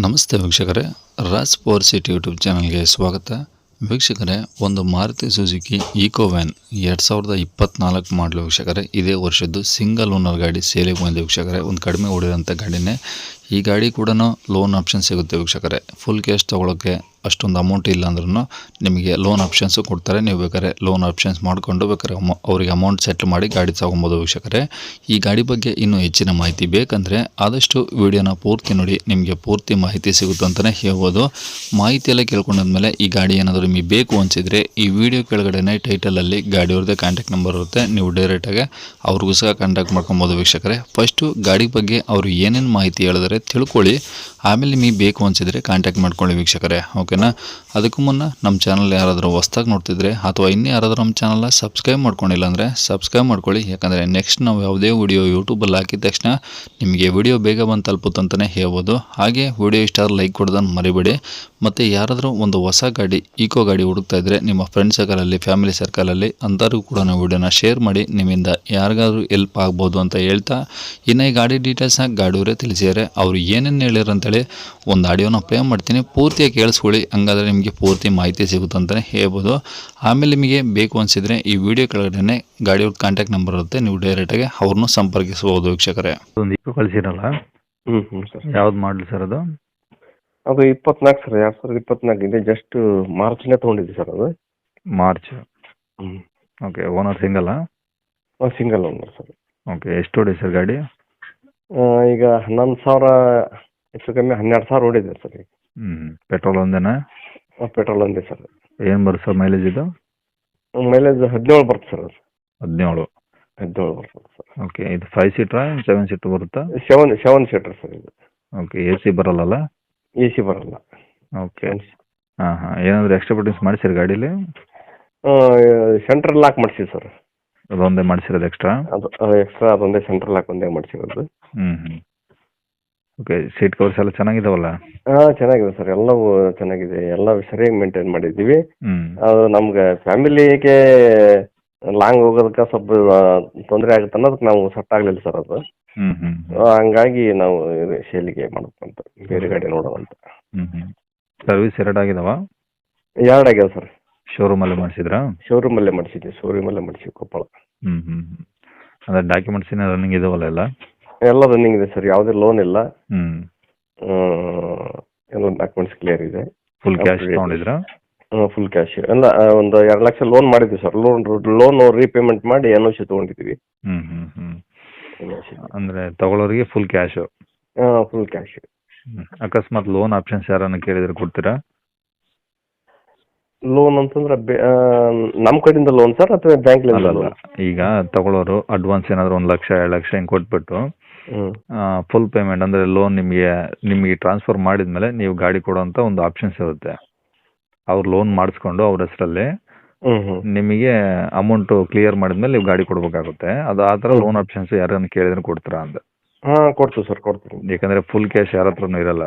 ನಮಸ್ತೆ ವೀಕ್ಷಕರೇ, Raj power city YouTube ಚಾನಲ್ಗೆ ಸ್ವಾಗತ. ವೀಕ್ಷಕರೇ, ಒಂದು ಮಾರುತಿ ಸುಜುಕಿ ಈಕೋ ವ್ಯಾನ್ 2024 ಮಾಡಲು ವೀಕ್ಷಕರೇ, ಇದೇ ವರ್ಷದ್ದು ಸಿಂಗಲ್ ಓನರ್ ಗಾಡಿ ಸೇಲಿಗೆ ಬಂದಿದೆ ವೀಕ್ಷಕರೇ. ಒಂದು ಕಡಿಮೆ ಓಡಿರೋಂಥ ಗಾಡಿನೇ. ಈ ಗಾಡಿ ಕೂಡ ಲೋನ್ ಆಪ್ಷನ್ ಸಿಗುತ್ತೆ ವೀಕ್ಷಕರೇ. ಫುಲ್ ಕ್ಯಾಶ್ ತೊಗೊಳಕ್ಕೆ ಅಷ್ಟೊಂದು ಅಮೌಂಟ್ ಇಲ್ಲ ಅಂದ್ರೂ ನಿಮಗೆ ಲೋನ್ ಆಪ್ಷನ್ಸು ಕೊಡ್ತಾರೆ. ನೀವು ಬೇಕಾದ್ರೆ ಲೋನ್ ಆಪ್ಷನ್ಸ್ ಮಾಡಿಕೊಂಡು ಬೇಕಾದ್ರೆ ಅವರಿಗೆ ಅಮೌಂಟ್ ಸೆಟ್ಲ್ ಮಾಡಿ ಗಾಡಿ ತೊಗೊಬೋದು ವೀಕ್ಷಕರೇ. ಈ ಗಾಡಿ ಬಗ್ಗೆ ಇನ್ನೂ ಹೆಚ್ಚಿನ ಮಾಹಿತಿ ಬೇಕಂದರೆ ಆದಷ್ಟು ವಿಡಿಯೋನ ಪೂರ್ತಿ ನೋಡಿ, ನಿಮಗೆ ಪೂರ್ತಿ ಮಾಹಿತಿ ಸಿಗುತ್ತೆ ಅಂತಲೇ ಹೇಳ್ಬೋದು. ಮಾಹಿತಿ ಎಲ್ಲ ಕೇಳ್ಕೊಂಡಾದ್ಮೇಲೆ ಈ ಗಾಡಿ ಏನಾದರೂ ನಿಮಗೆ ಬೇಕು ಅನಿಸಿದರೆ ಈ ವಿಡಿಯೋ ಕೆಳಗಡೆ ಟೈಟಲಲ್ಲಿ ಗಾಡಿಯವ್ರದ್ದೇ ಕಾಂಟ್ಯಾಕ್ಟ್ ನಂಬರ್ ಇರುತ್ತೆ. ನೀವು ಡೈರೆಕ್ಟಾಗಿ ಅವ್ರಿಗೂ ಸಹ ಕಾಂಟ್ಯಾಕ್ಟ್ ಮಾಡ್ಕೊಬೋದು ವೀಕ್ಷಕರೇ. ಫಸ್ಟು ಗಾಡಿ ಬಗ್ಗೆ ಅವರು ಏನೇನು ಮಾಹಿತಿ ಹೇಳಿದರೆ ತಿಳ್ಕೊಳ್ಳಿ, ಆಮೇಲೆ ನಿಮಗೆ ಬೇಕು ಅನಿಸಿದರೆ ಕಾಂಟ್ಯಾಕ್ಟ್ ಮಾಡ್ಕೊಳ್ಳಿ ವೀಕ್ಷಕರೇ, ಓಕೆನಾ. ಅದಕ್ಕೂ ಮುನ್ನ ನಮ್ಮ ಚಾನಲ್ ಯಾರಾದರೂ ಹೊಸ್ದಾಗಿ ನೋಡ್ತಿದ್ರೆ ಅಥವಾ ಇನ್ನೂ ಯಾರಾದರೂ ನಮ್ಮ ಚಾನಲ್ನ ಸಬ್ಸ್ಕ್ರೈಬ್ ಮಾಡ್ಕೊಂಡಿಲ್ಲ ಅಂದರೆ ಸಬ್ಸ್ಕ್ರೈಬ್ ಮಾಡ್ಕೊಳ್ಳಿ. ಯಾಕಂದರೆ ನೆಕ್ಸ್ಟ್ ನಾವು ಯಾವುದೇ ವಿಡಿಯೋ ಯೂಟ್ಯೂಬಲ್ಲಿ ಹಾಕಿದ ತಕ್ಷಣ ನಿಮಗೆ ವಿಡಿಯೋ ಬೇಗ ಬಂದು ತಲುಪುತ್ತೆ ಅಂತಲೇ ಹೇಳ್ಬೋದು. ಹಾಗೆ ವಿಡಿಯೋ ಇಷ್ಟ ಆದರೆ ಲೈಕ್ ಕೊಡೋದನ್ನು ಮರಿಬೇಡಿ. ಮತ್ತು ಯಾರಾದರೂ ಒಂದು ಹೊಸ ಗಾಡಿ ಈಕೋ ಗಾಡಿ ಹುಡುಕ್ತಾ ಇದ್ದರೆ ನಿಮ್ಮ ಫ್ರೆಂಡ್ ಸರ್ಕಲಲ್ಲಿ, ಫ್ಯಾಮಿಲಿ ಸರ್ಕಲಲ್ಲಿ ಅಂಥವ್ರಿಗೂ ಕೂಡ ನಾವು ವಿಡಿಯೋನ ಶೇರ್ ಮಾಡಿ, ನಿಮ್ಮಿಂದ ಯಾರಿಗಾದ್ರೂ ಹೆಲ್ಪ್ ಆಗ್ಬೋದು ಅಂತ ಹೇಳ್ತಾ, ಇನ್ನು ಈ ಗಾಡಿ ಡೀಟೇಲ್ಸ್ನ ಗಾಡಿಯವರೇ ತಿಳಿಸಿದ್ದಾರೆ. ಅವರು ಏನೇನು ಹೇಳಿದ್ರು ಅಂತೇಳಿ ಒಂದು ಆಡಿಯೋನ ಪ್ಲೇ ಮಾಡ್ತೀನಿ, ಪೂರ್ತಿಯಾಗಿ ಕೇಳಿಸ್ಕೊಳ್ಳಿ. ಹಂಗಾದರೆ ನಿಮಗೆ ಪೂರ್ತಿ ಮಾಹಿತಿ ಸಿಗುತ್ತೆ ಅಂತಲೇ ಹೇಳ್ಬೋದು. ಆಮೇಲೆ ನಿಮಗೆ ಬೇಕು ಅನಿಸಿದರೆ ಈ ವಿಡಿಯೋ ಕೆಳಗಡೆ ಗಾಡಿಯವ್ರ ಕಾಂಟ್ಯಾಕ್ಟ್ ನಂಬರ್ ಇರುತ್ತೆ, ನೀವು ಡೈರೆಕ್ಟಾಗಿ ಅವ್ರನ್ನೂ ಸಂಪರ್ಕಿಸ್ಬೋದು ವೀಕ್ಷಕರೇ. ಒಂದು ಈಕೋ ಕಳಿಸಿರಲ್ಲ, ಸರ್ ಯಾವ್ದು ಮಾಡಲಿ ಸರ್ ಅದು? ಅದು 24 ಸರ್, 2024 ಇದೆ. ಜಸ್ಟ್ ಮಾರ್ಚ್ನೇ ತೊಗೊಂಡಿದ್ದೆ ಸರ್ ಅದು. ಮಾರ್ಚ್. ಓಕೆ. ಓನರ್ ಸಿಂಗಲ್ಲ? Single owner sir. ಓಕೆ. ಎಷ್ಟು ಹೊಡಿ ಸರ್ ಗಾಡಿ? ಈಗ 11,000 ಹೆಚ್ಚು ಕಮ್ಮಿ 12,000 ಓಡಿದೆ ಸರ್. ಈಗ ಪೆಟ್ರೋಲ್ ಒಂದೇನಾ? ಪೆಟ್ರೋಲ್ ಒಂದೇ ಸರ್. ಏನು ಬರುತ್ತೆ ಸರ್ ಮೈಲೇಜ್ ಇದು? ಮೈಲೇಜ್ 17 ಬರುತ್ತೆ ಸರ್. ಅದು 17. 17 ಬರ್ತದೆ ಸರ್. ಓಕೆ. ಇದು 5 ಸೀಟ್ರಾ 7 ಸೀಟ್ ಬರುತ್ತಾ? 7 ಸೀಟರ್ ಸರ್ ಇದು. ಓಕೆ. ಎ ಸಿ ಬರಲ್ಲ? ಎ ಸಿ ಬರಲ್ಲ. ಓಕೆ. ಹಾಂ. ಏನಾದರೂ ಎಕ್ಸ್ಟ್ರಾ ಫಿಟ್ಟಿಂಗ್ಸ್ ಮಾಡಿಸಿರಿ ಗಾಡೀಲಿ? ಸೆಂಟ್ರಲ್ ಲಾಕ್ ಮಾಡಿಸಿ ಸರ್. ಅದೊಂದೇ ಮಾಡಿಸಿರೋದು ಎಕ್ಸ್ಟ್ರಾ? ಅದು ಎಕ್ಸ್ಟ್ರಾ ಅದೊಂದೇ ಸೆಂಟ್ರಲ್ ಲಾಕ್ ಒಂದೇ ಮಾಡಿಸಿರೋದು. ಓಕೆ. ಸೀಟ್ ಕವರ್ಸ್ ಎಲ್ಲ ಚೆನ್ನಾಗಿದಾವಲ್ಲ? ಚೆನ್ನಾಗಿದೆ ಸರ್, ಎಲ್ಲವೂ ಚೆನ್ನಾಗಿದೆ. ಎಲ್ಲ ಸರಿಯಾಗಿ ಮೇಂಟೈನ್ ಮಾಡಿದ್ದೀವಿ. ಹ್ಞೂ. ಅದು ನಮ್ಗೆ ಫ್ಯಾಮಿಲಿಗೆ ಲಾಂಗ್ ಹೋಗೋದಕ್ಕೆ ಸ್ವಲ್ಪ ತೊಂದರೆ ಆಗುತ್ತೆ ಅನ್ನೋದಕ್ಕೆ ನಾವು ಸೆಟ್ ಆಗಲಿಲ್ಲ ಸರ್ ಅದು. ಹಂಗಾಗಿ ನಾವು ಸೇಲಿಗೆ ಮಾಡ್ಬೇಕಂತ, ಬೇರೆ ಗಾಡಿ ನೋಡೋದಂತ. ಸರ್ವಿಸ್ 2 ಆಗಿದಾವ? 2 ಆಗ್ಯಾವ ಸರ್. ಶೋರೂಮಲ್ಲೇ ಮಾಡಿಸಿದ್ರಾ? ಶೋರೂಮಲ್ಲೇ ಮಾಡಿಸಿ ಕೊಪ್ಪಳ. ಅಂದರೆ ಡಾಕ್ಯುಮೆಂಟ್ಸ್ ಏನೋ ರನ್ನಿಂಗ್ ಇದಾವಲ್ಲ ಎಲ್ಲ? ಎಲ್ಲ ರನ್ನಿಂಗ್ ಇದೆ ಸರ್, ಯಾವುದೇ ಲೋನ್ ಇಲ್ಲ. ಎಲ್ಲ ಡಾಕ್ಯುಮೆಂಟ್ಸ್ ಕ್ಲಿಯರ್ ಇದೆ. ಫುಲ್ ಕ್ಯಾಶ್ ತೊಗೊಂಡಿದ್ರಾ? ಫುಲ್ ಕ್ಯಾಶ್ ಎಲ್ಲ. ಒಂದು 2 ಲಕ್ಷ ಲೋನ್ ಮಾಡಿದ್ವಿ ಸರ್. ಲೋನ್ ರೀಪೇಮೆಂಟ್ ಮಾಡಿ NOC ತೊಗೊಂಡಿದ್ದೀವಿ. ಅಂದರೆ ತಗೊಳ್ಳೋರಿಗೆ ಫುಲ್ ಕ್ಯಾಶು? Full cash. ಅಕಸ್ಮಾತ್ ಲೋನ್ ಆಪ್ಷನ್ಸ್ ಯಾರನ್ನ ಕೇಳಿದ್ರೆ ಕೊಡ್ತೀರಾ? ಲೋನ್ ಅಂತಂದ್ರೆ ನಮ್ಮ ಕಡೆಯಿಂದ ಲೋನ್ ಸರ್ ಅಥವಾ ಬ್ಯಾಂಕ್ಲಿಂದ ಲೋನ್? ಈಗ ತಗೊಳ್ಳೋರು ಅಡ್ವಾನ್ಸ್ ಏನಾದರೂ 1 ಲಕ್ಷ 2 ಲಕ್ಷ ಹಿಂಗೆ ಕೊಟ್ಬಿಟ್ಟು ಫುಲ್ ಪೇಮೆಂಟ್ ಅಂದರೆ ಲೋನ್ ನಿಮಗೆ ಟ್ರಾನ್ಸ್ಫರ್ ಮಾಡಿದ್ಮೇಲೆ ನೀವು ಗಾಡಿ ಕೊಡೋಂಥ ಒಂದು ಆಪ್ಷನ್ಸ್ ಇರುತ್ತೆ. ಅವ್ರು ಲೋನ್ ಮಾಡಿಸ್ಕೊಂಡು ಅವ್ರ ಹೆಸರಲ್ಲಿ ನಿಮಗೆ ಅಮೌಂಟ್ ಕ್ಲಿಯರ್ ಮಾಡಿದ್ಮೇಲೆ ನೀವು ಗಾಡಿ ಕೊಡ್ಬೇಕಾಗುತ್ತೆ. ಅದು ಆ ಥರ ಲೋನ್ ಆಪ್ಷನ್ಸ್ ಯಾರನ್ನ ಕೇಳಿದ್ರೆ ಕೊಡ್ತೀರಾ ಅಂತ? ಕೊಡ್ತೀವಿ ಸರ್, ಕೊಡ್ತೀವಿ. ಯಾಕಂದರೆ ಫುಲ್ ಕ್ಯಾಶ್ ಯಾರ ಹತ್ರನೂ ಇರಲ್ಲ.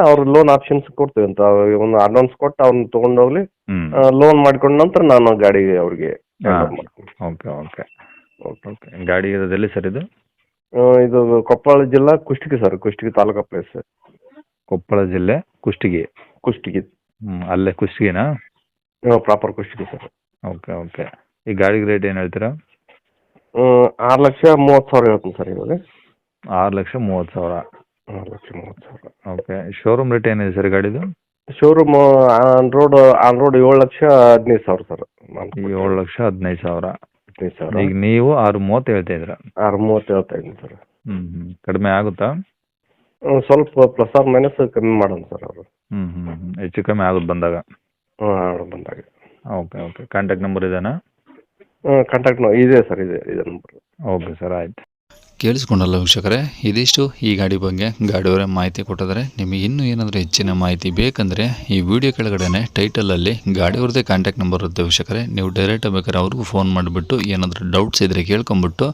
ಅವ್ರ ಲೋನ್ ಆಪ್ಷನ್ಸ್ ಕೊಡ್ತೀವಿ ಅಂತ. ಒಂದು ಅಡ್ವಾನ್ಸ್ ಕೊಟ್ಟು ಅವ್ನ ತೊಗೊಂಡೋಗ್ಲಿ, ಲೋನ್ ಮಾಡ್ಕೊಂಡ ನಂತರ ನಾನು ಗಾಡಿ ಅವ್ರಿಗೆ. ಓಕೆ. ಗಾಡಿ ಇರೋದು ಎಲ್ಲಿ ಸರ್ ಇದು? ಇದು ಕೊಪ್ಪಳ ಜಿಲ್ಲಾ ಕುಷ್ಟಗಿ ಸರ್, ಕುಷ್ಟಗಿ ತಾಲೂಕಾ ಪ್ಲೇಸ್. ಕೊಪ್ಪಳ ಜಿಲ್ಲೆ ಕುಷ್ಟಗಿ? ಅಲ್ಲೇ ಕುಷ್ಟಗಿನಾ? Proper Kushtagi sir. ಓಕೆ. ಈ ಗಾಡಿಗೆ ರೇಟ್ ಏನು ಹೇಳ್ತೀರಾ? 6,30,000 ಹೇಳ್ತೀನಿ ಸರ್ ಇವಾಗ. 6,30,000. 6,30,000. ಓಕೆ. ಶೋರೂಮ್ ರೇಟ್ ಏನಿದೆ ಸರ್ ಗಾಡಿದು? Showroom on road 7,15,000 sir. 7,15,000. ಈಗ ನೀವು 6,30 ಹೇಳ್ತಾ ಇದ್ದೀರಾ? 6,30 ಹೇಳ್ತಾ ಇದ್ದೀನಿ ಸರ್. ಕಡಿಮೆ ಆಗುತ್ತಾ? ಸ್ವಲ್ಪ ಪ್ಲಸ್ ಆರ್ ಮೈನಸ್ ಕಮ್ಮಿ ಮಾಡೋಣ ಸರ್ ಅವರು. ಹೆಚ್ಚು ಕಮ್ಮಿ ಆಗುತ್ತೆ ಬಂದಾಗ? ಬಂದಾಗ. ಓಕೆ. ಕಾಂಟ್ಯಾಕ್ಟ್ ನಂಬರ್ ಇದೇನಾ? ಕಾಂಟ್ಯಾಕ್ಟ್ ಇದೆ ಸರ್, ಇದೆ ನಂಬರ್. ಓಕೆ ಸರ್, ಆಯ್ತು. ಕೇಳಿಸ್ಕೊಂಡಲ್ಲ ವೀಕ್ಷಕರೇ, ಇದಿಷ್ಟು ಈ ಗಾಡಿ ಬಗ್ಗೆ ಗಾಡಿಯವರೇ ಮಾಹಿತಿ ಕೊಟ್ಟಿದ್ದಾರೆ. ನಿಮಗೆ ಇನ್ನೂ ಏನಾದರೂ ಹೆಚ್ಚಿನ ಮಾಹಿತಿ ಬೇಕಂದರೆ ಈ ವಿಡಿಯೋ ಕೆಳಗಡೆ ಟೈಟಲಲ್ಲಿ ಗಾಡಿಯವ್ರದ್ದೇ ಕಾಂಟ್ಯಾಕ್ಟ್ ನಂಬರ್ ಇರುತ್ತೆ ವೀಕ್ಷಕರೇ. ನೀವು ಡೈರೆಕ್ಟ್ ಬೇಕಾದ್ರೆ ಅವ್ರಿಗೂ ಫೋನ್ ಮಾಡಿಬಿಟ್ಟು ಏನಾದರೂ ಡೌಟ್ಸ್ ಇದ್ದರೆ ಕೇಳ್ಕೊಂಬಿಟ್ಟು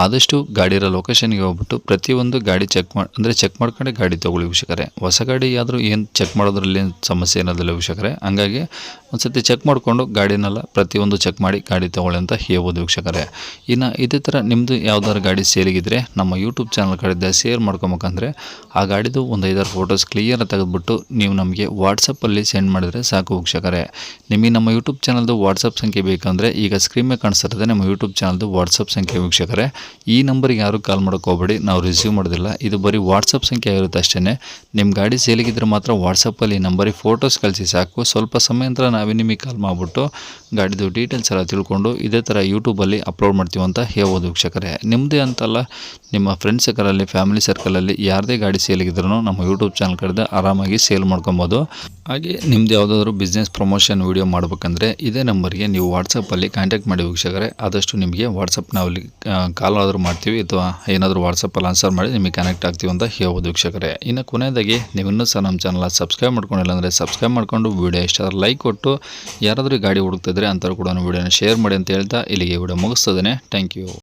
ಆದಷ್ಟು ಗಾಡಿರೋ ಲೊಕೇಶನ್ಗೆ ಹೋಗ್ಬಿಟ್ಟು ಪ್ರತಿಯೊಂದು ಗಾಡಿ ಚೆಕ್ ಮಾಡ್ಕೊಂಡೆ ಗಾಡಿ ತೊಗೊಳ್ಳಿ ವೀಕ್ಷಕರೇ. ಹೊಸ ಗಾಡಿ ಆದರೂ ಏನು ಚೆಕ್ ಮಾಡೋದ್ರಲ್ಲಿ ಸಮಸ್ಯೆ ಏನಾದಿಲ್ಲ ವೀಕ್ಷಕರೇ. ಹಂಗಾಗಿ ಒಂದು ಸತಿ ಚೆಕ್ ಮಾಡಿಕೊಂಡು ಗಾಡಿನೆಲ್ಲ ಪ್ರತಿಯೊಂದು ಚೆಕ್ ಮಾಡಿ ಗಾಡಿ ತೊಗೊಳ್ಳಿ ಅಂತ ಹೇಳ್ಬೋದು ವೀಕ್ಷಕರೇ. ಇನ್ನು ಇದೇ ಥರ ನಿಮ್ಮದು ಯಾವ್ದಾದ್ರು ಗಾಡಿ ಸೇಲಿಗಿದ್ರೆ ಇದ್ದರೆ ನಮ್ಮ ಯೂಟ್ಯೂಬ್ ಚಾನಲ್ ಕಡೆಯಿಂದ ಶೇರ್ ಮಾಡ್ಕೊಬೇಕಂದ್ರೆ ಆ ಗಾಡಿದು ಒಂದು 5-6 ಫೋಟೋಸ್ ಕ್ಲಿಯರ್ ತೆಗೆದುಬಿಟ್ಟು ನೀವು ನಮಗೆ ವಾಟ್ಸಪ್ಪಲ್ಲಿ ಸೆಂಡ್ ಮಾಡಿದರೆ ಸಾಕು ವೀಕ್ಷಕರೇ. ನಿಮಗೆ ನಮ್ಮ ಯೂಟ್ಯೂಬ್ ಚಾನಲ್ದು ವಾಟ್ಸಪ್ ಸಂಖ್ಯೆ ಬೇಕಂದರೆ ಈಗ ಸ್ಕ್ರೀನ್ ಮೇಲೆ ಕಾಣಿಸ್ತಿರೋದೇ ನಮ್ಮ ಯೂಟ್ಯೂಬ್ ಚಾನಲ್ದು ವಾಟ್ಸಪ್ ಸಂಖ್ಯೆ ವೀಕ್ಷಕರೇ. ಈ ನಂಬರಿಗೆ ಯಾರು ಕಾಲ್ ಮಾಡೋಕೆ ಹೋಗಬೇಡಿ, ನಾವು ರಿಸೀವ್ ಮಾಡೋದಿಲ್ಲ. ಇದು ಬರೀ ವಾಟ್ಸಪ್ ಸಂಖ್ಯೆ ಆಗಿರುತ್ತೆ ಅಷ್ಟೇ. ನಿಮ್ಮ ಗಾಡಿ ಸೇಲಿಗಿದ್ರೆ ಮಾತ್ರ ವಾಟ್ಸಪ್ಪಲ್ಲಿ ಈ ನಂಬರಿಗೆ ಫೋಟೋಸ್ ಕಳಿಸಿ ಸಾಕು. ಸ್ವಲ್ಪ ಸಮಯ ನಂತರ ನಾವೇ ನಿಮಗೆ ಕಾಲ್ ಮಾಡಿಬಿಟ್ಟು ಗಾಡಿದು ಡೀಟೇಲ್ಸ್ ಎಲ್ಲ ತಿಳ್ಕೊಂಡು ಇದೇ ಥರ ಯೂಟ್ಯೂಬಲ್ಲಿ ಅಪ್ಲೋಡ್ ಮಾಡ್ತೀವಿ ಅಂತ ಹೇಳ್ಬೋದು ವೀಕ್ಷಕರೇ. ನಿಮ್ಮದೇ ಅಂತಲ್ಲ, ನಿಮ್ಮ ಫ್ರೆಂಡ್ಸ್ ಸರ್ಕಲಲ್ಲಿ, ಫ್ಯಾಮಿಲಿ ಸರ್ಕಲಲ್ಲಿ ಯಾರದೇ ಗಾಡಿ ಸೇಲಿಗಿದ್ರೂ ನಮ್ಮ ಯೂಟ್ಯೂಬ್ ಚಾನಲ್ ಕಡೆದ ಆರಾಮಾಗಿ ಸೇಲ್ ಮಾಡ್ಕೊಬೋದು. ಹಾಗೆ ನಿಮ್ದು ಯಾವುದಾದ್ರೂ ಬಿಸ್ನೆಸ್ ಪ್ರಮೋಷನ್ ವೀಡಿಯೋ ಮಾಡಬೇಕಂದ್ರೆ ಇದೇ ನಂಬರ್ಗೆ ನೀವು ವಾಟ್ಸಪ್ಪಲ್ಲಿ ಕಾಂಟ್ಯಾಕ್ಟ್ ಮಾಡಿ ವೀಕ್ಷಕರೇ. ಆದಷ್ಟು ನಿಮಗೆ ವಾಟ್ಸಪ್ನಲ್ಲಿ ಕಾಲ್ ಆದರೂ ಮಾಡ್ತೀವಿ ಅಥವಾ ಏನಾದರೂ ವಾಟ್ಸಪ್ಪಲ್ಲಿ ಆನ್ಸರ್ ಮಾಡಿ ನಿಮಗೆ ಕನೆಕ್ಟ್ ಆಗ್ತೀವಿ ಅಂತ ಹೇಳ್ಬೋದು ವೀಕ್ಷಕರೇ. ಇನ್ನು ಕೊನೆಯದಾಗಿ ನೀವು ಇನ್ನೂ ಸಹ ನಮ್ಮ ಚಾನಲ್ ಸಬ್ಸ್ಕ್ರೈಬ್ ಮಾಡ್ಕೊಂಡಿಲ್ಲ ಅಂದರೆ ಸಬ್ಸ್ಕ್ರೈಬ್ ಮಾಡಿಕೊಂಡು ವಿಡಿಯೋ ಇಷ್ಟ ಲೈಕ್ ಕೊಟ್ಟು ಯಾರಾದರೂ ಗಾಡಿ ಹುಡುಕ್ತಿದ್ರೆ ಅಂಥವ್ರು ಕೂಡ ವಿಡಿಯೋನ ಶೇರ್ ಮಾಡಿ ಅಂತ ಹೇಳ್ತಾ ಇಲ್ಲಿಗೆ ವಿಡಿಯೋ ಮುಗಿಸ್ತದೇನೆ. Thank you.